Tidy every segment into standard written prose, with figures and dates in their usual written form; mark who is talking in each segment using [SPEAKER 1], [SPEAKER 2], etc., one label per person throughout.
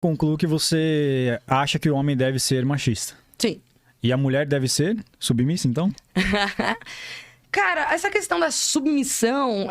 [SPEAKER 1] concluo que você acha que o homem deve ser machista.
[SPEAKER 2] Sim.
[SPEAKER 1] E a mulher deve ser submissa, então?
[SPEAKER 2] Cara, essa questão da submissão,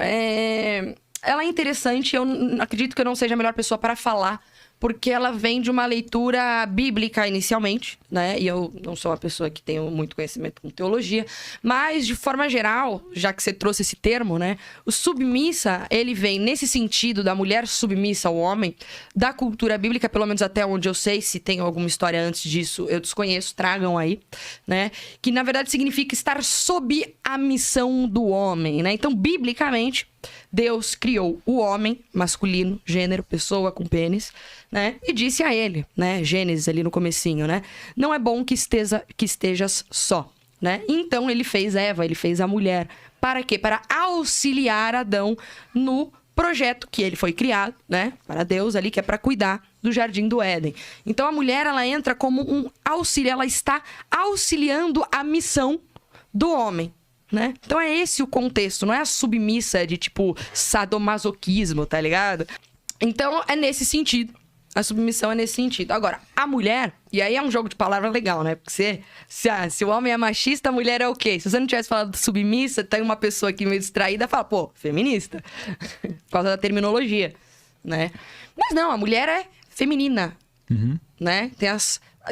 [SPEAKER 2] ela é interessante. Eu acredito que eu não seja a melhor pessoa para falar, porque ela vem de uma leitura bíblica inicialmente, né? E eu não sou uma pessoa que tenho muito conhecimento com teologia. Mas, de forma geral, já que você trouxe esse termo, né? O submissa, ele vem nesse sentido da mulher submissa ao homem, da cultura bíblica, pelo menos até onde eu sei. Se tem alguma história antes disso, eu desconheço, tragam aí, né? Que, na verdade, significa estar sob a missão do homem, né? Então, biblicamente, Deus criou o homem, masculino, gênero, pessoa com pênis, né? E disse a ele, né? Gênesis ali no comecinho, né? Não é bom que estejas só, né? Então ele fez Eva, ele fez a mulher. Para quê? Para auxiliar Adão no projeto que ele foi criado, né? Para Deus ali, que é para cuidar do Jardim do Éden. Então a mulher, ela entra como um auxílio, ela está auxiliando a missão do homem. Né? Então é esse o contexto, não é a submissa de tipo sadomasoquismo, tá ligado? Então é nesse sentido, a submissão é nesse sentido. Agora, a mulher, e aí é um jogo de palavras legal, né? Porque se o homem é machista, a mulher é o quê? Se você não tivesse falado submissa, tem uma pessoa aqui meio distraída, fala, pô, feminista, por causa da terminologia, né? Mas não, a mulher é feminina, né?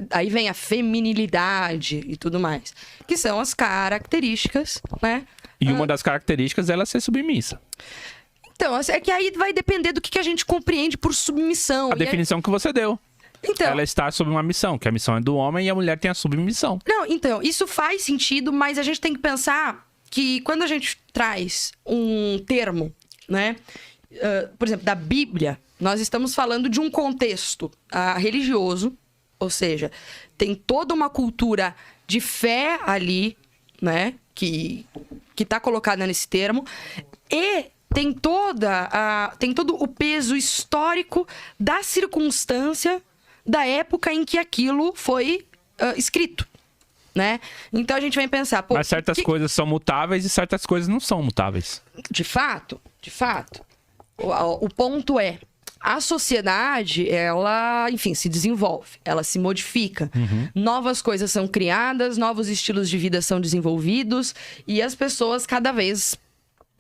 [SPEAKER 2] Aí vem a feminilidade e tudo mais. Que são as características, né?
[SPEAKER 3] E uma das características é ela ser submissa.
[SPEAKER 2] Então, é que aí vai depender do que a gente compreende por submissão.
[SPEAKER 3] A definição que você deu.
[SPEAKER 2] Então,
[SPEAKER 3] ela está sob uma missão, que a missão é do homem e a mulher tem a submissão.
[SPEAKER 2] Não, então, isso faz sentido, mas a gente tem que pensar que quando a gente traz um termo, né? Por exemplo, da Bíblia, nós estamos falando de um contexto religioso. Ou seja, tem toda uma cultura de fé ali, né? Que tá colocada nesse termo. E tem todo o peso histórico da circunstância da época em que aquilo foi escrito, né? Então a gente vem pensar... Pô,
[SPEAKER 3] mas certas coisas são mutáveis e certas coisas não são mutáveis.
[SPEAKER 2] De fato. O ponto é... A sociedade, ela, enfim, se desenvolve, ela se modifica. Novas coisas são criadas, novos estilos de vida são desenvolvidos e as pessoas cada vez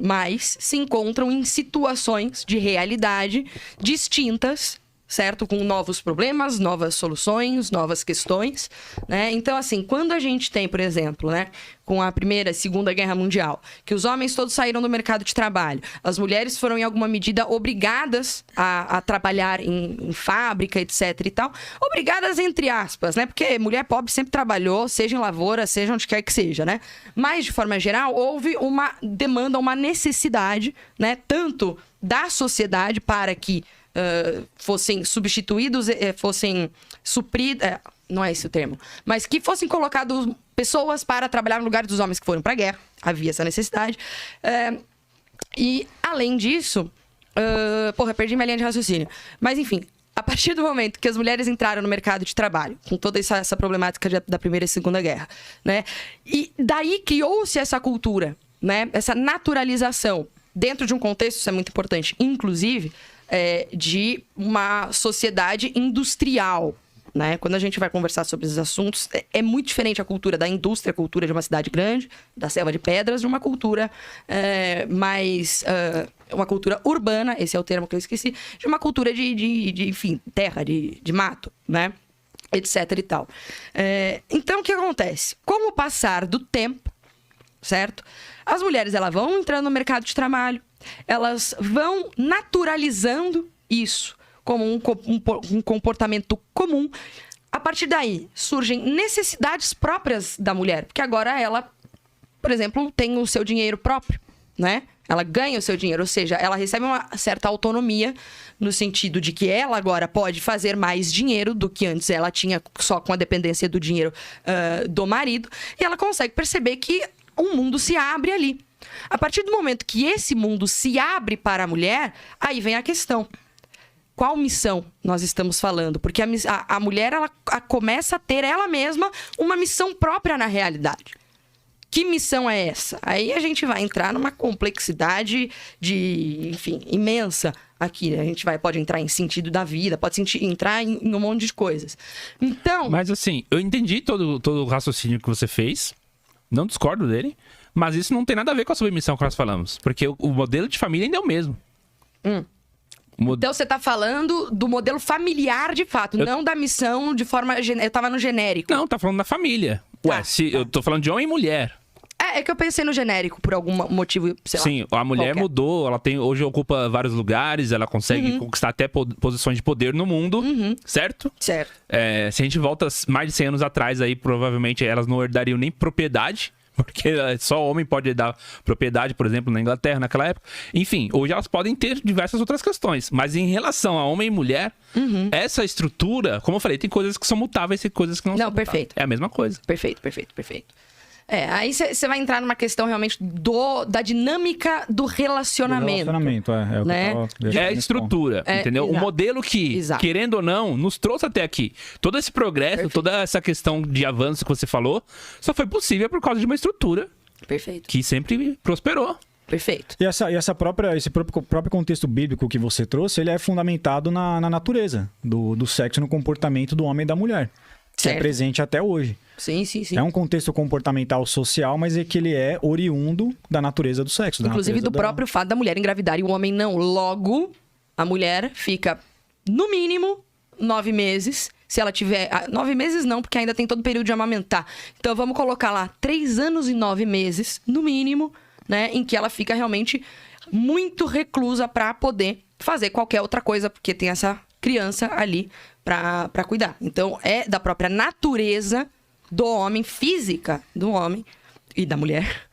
[SPEAKER 2] mais se encontram em situações de realidade distintas, certo? Com novos problemas, novas soluções, novas questões, né? Então, assim, quando a gente tem, por exemplo, né, com a Primeira e Segunda Guerra Mundial, que os homens todos saíram do mercado de trabalho, as mulheres foram, em alguma medida, obrigadas a trabalhar em fábrica, etc e tal. Obrigadas, entre aspas, né? Porque mulher pobre sempre trabalhou, seja em lavoura, seja onde quer que seja, né? Mas, de forma geral, houve uma demanda, uma necessidade, né? Tanto da sociedade para que fossem substituídos, fossem supridos, não é esse o termo, mas que fossem colocados pessoas para trabalhar no lugar dos homens que foram para a guerra. Havia essa necessidade. E, além disso, perdi minha linha de raciocínio. Mas, enfim, a partir do momento que as mulheres entraram no mercado de trabalho, com toda essa problemática da Primeira e Segunda Guerra, né? E daí criou-se essa cultura, né? Essa naturalização, dentro de um contexto, isso é muito importante, inclusive, de uma sociedade industrial, né? Quando a gente vai conversar sobre esses assuntos, é muito diferente a cultura da indústria, a cultura de uma cidade grande, da selva de pedras, de uma cultura mais... uma cultura urbana, esse é o termo que eu esqueci, de uma cultura de enfim, terra, de mato, né? Etc e tal. Então, o que acontece? Com o passar do tempo, certo? As mulheres, elas vão entrando no mercado de trabalho, elas vão naturalizando isso como um comportamento comum. A partir daí, surgem necessidades próprias da mulher. Porque agora ela, por exemplo, tem o seu dinheiro próprio, né? Ela ganha o seu dinheiro, ou seja, ela recebe uma certa autonomia no sentido de que ela agora pode fazer mais dinheiro do que antes ela tinha só com a dependência do dinheiro do marido. E ela consegue perceber que um mundo se abre ali. A partir do momento que esse mundo se abre para a mulher, aí vem a questão. Qual missão nós estamos falando? Porque a mulher, ela começa a ter ela mesma uma missão própria na realidade. Que missão é essa? Aí a gente vai entrar numa complexidade enfim, imensa aqui. Né? A gente pode entrar em sentido da vida, pode entrar em um monte de coisas. Então...
[SPEAKER 3] Mas assim, eu entendi todo o raciocínio que você fez. Não discordo dele. Mas isso não tem nada a ver com a submissão que nós falamos. Porque o modelo de família ainda é o mesmo.
[SPEAKER 2] Então você tá falando do modelo familiar de fato, não da missão de forma... Eu tava no genérico.
[SPEAKER 3] Não, tá falando da família. Ué, eu tô falando de homem e mulher.
[SPEAKER 2] É que eu pensei no genérico por algum motivo, sei lá.
[SPEAKER 3] Sim, a mulher
[SPEAKER 2] qualquer.
[SPEAKER 3] mudou, hoje ocupa vários lugares, ela consegue conquistar até posições de poder no mundo, certo?
[SPEAKER 2] Certo.
[SPEAKER 3] Se a gente volta mais de 100 anos atrás aí, provavelmente elas não herdariam nem propriedade, porque só homem pode herdar propriedade, por exemplo, na Inglaterra naquela época. Enfim, hoje elas podem ter diversas outras questões, mas em relação a homem e mulher, essa estrutura, como eu falei, tem coisas que são mutáveis e coisas que não são mutáveis.
[SPEAKER 2] Perfeito.
[SPEAKER 3] É a mesma coisa.
[SPEAKER 2] Perfeito. Aí você vai entrar numa questão realmente da dinâmica do relacionamento.
[SPEAKER 1] É o que
[SPEAKER 2] né?
[SPEAKER 1] eu tava deixando
[SPEAKER 3] É a
[SPEAKER 1] nesse
[SPEAKER 3] estrutura, entendeu?
[SPEAKER 2] exato.
[SPEAKER 3] O modelo que, querendo ou não, nos trouxe até aqui. Todo esse progresso, toda essa questão de avanço que você falou, só foi possível por causa de uma estrutura
[SPEAKER 2] Perfeito.
[SPEAKER 3] que sempre prosperou.
[SPEAKER 2] Perfeito.
[SPEAKER 1] E esse próprio contexto bíblico que você trouxe, ele é fundamentado na natureza do sexo no comportamento do homem e da mulher. Que é
[SPEAKER 2] Certo.
[SPEAKER 1] presente até hoje.
[SPEAKER 2] Sim.
[SPEAKER 1] É um contexto comportamental social, mas é que ele é oriundo da natureza do sexo.
[SPEAKER 2] Inclusive do próprio fato da mulher engravidar e o homem não. Logo, a mulher fica, no mínimo, 9 meses. Se ela tiver... 9 meses não, porque ainda tem todo o período de amamentar. Então, vamos colocar lá 3 anos e 9 meses, no mínimo, né? Em que ela fica realmente muito reclusa para poder fazer qualquer outra coisa, porque tem essa criança ali para cuidar. Então, é da própria natureza do homem, física do homem e da mulher,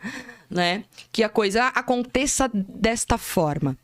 [SPEAKER 2] né? Que a coisa aconteça desta forma.